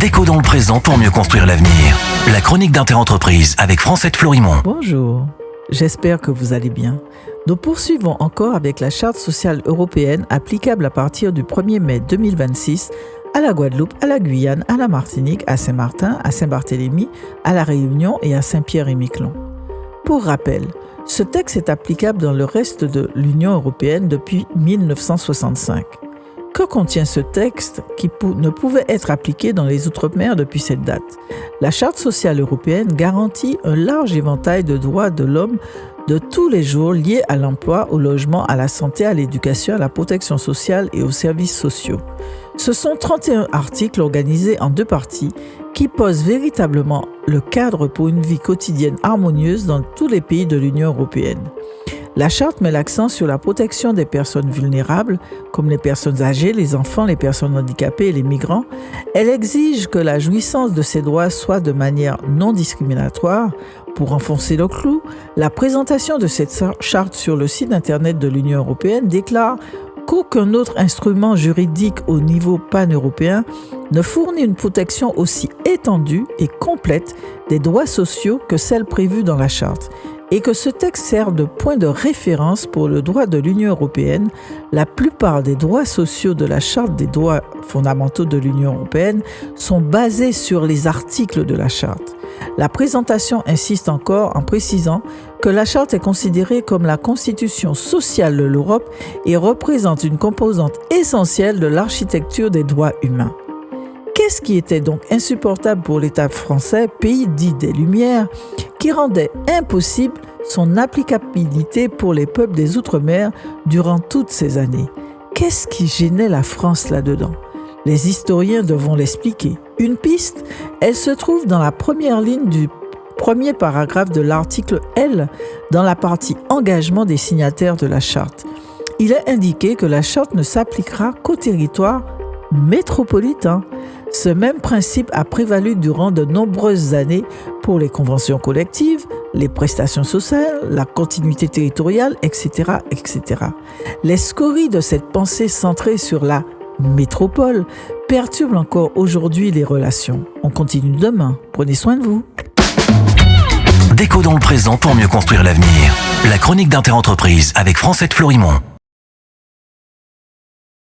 Décodons le présent pour mieux construire l'avenir. La chronique d'Interentreprise avec Francette Florimond. Bonjour, j'espère que vous allez bien. Nous poursuivons encore avec la Charte sociale européenne applicable à partir du 1er mai 2026 à la Guadeloupe, à la Guyane, à la Martinique, à Saint-Martin, à Saint-Barthélemy, à la Réunion et à Saint-Pierre-et-Miquelon. Pour rappel, ce texte est applicable dans le reste de l'Union européenne depuis 1965. Que contient ce texte qui ne pouvait être appliqué dans les Outre-mer depuis cette date? La Charte sociale européenne garantit un large éventail de droits de l'homme de tous les jours liés à l'emploi, au logement, à la santé, à l'éducation, à la protection sociale et aux services sociaux. Ce sont 31 articles organisés en deux parties qui posent véritablement le cadre pour une vie quotidienne harmonieuse dans tous les pays de l'Union européenne. La charte met l'accent sur la protection des personnes vulnérables, comme les personnes âgées, les enfants, les personnes handicapées et les migrants. Elle exige que la jouissance de ces droits soit de manière non discriminatoire. Pour enfoncer le clou, la présentation de cette charte sur le site internet de l'Union européenne déclare qu'aucun autre instrument juridique au niveau pan-européen ne fournit une protection aussi étendue et complète des droits sociaux que celle prévue dans la charte, et que ce texte sert de point de référence pour le droit de l'Union européenne. La plupart des droits sociaux de la Charte des droits fondamentaux de l'Union européenne sont basés sur les articles de la Charte. La présentation insiste encore en précisant que la Charte est considérée comme la constitution sociale de l'Europe et représente une composante essentielle de l'architecture des droits humains. Qu'est-ce qui était donc insupportable pour l'État français, pays dit des Lumières, qui rendait impossible son applicabilité pour les peuples des Outre-mer durant toutes ces années? Qu'est-ce qui gênait la France là-dedans? Les historiens devront l'expliquer. Une piste, elle se trouve dans la première ligne du premier paragraphe de l'article L, dans la partie engagement des signataires de la Charte. Il est indiqué que la Charte ne s'appliquera qu'au territoire métropolitain. Ce même principe a prévalu durant de nombreuses années pour les conventions collectives, les prestations sociales, la continuité territoriale, etc., etc. Les scories de cette pensée centrée sur la métropole perturbent encore aujourd'hui les relations. On continue demain. Prenez soin de vous. Décodons le présent pour mieux construire l'avenir. La chronique d'Interentreprise avec Francette Florimond.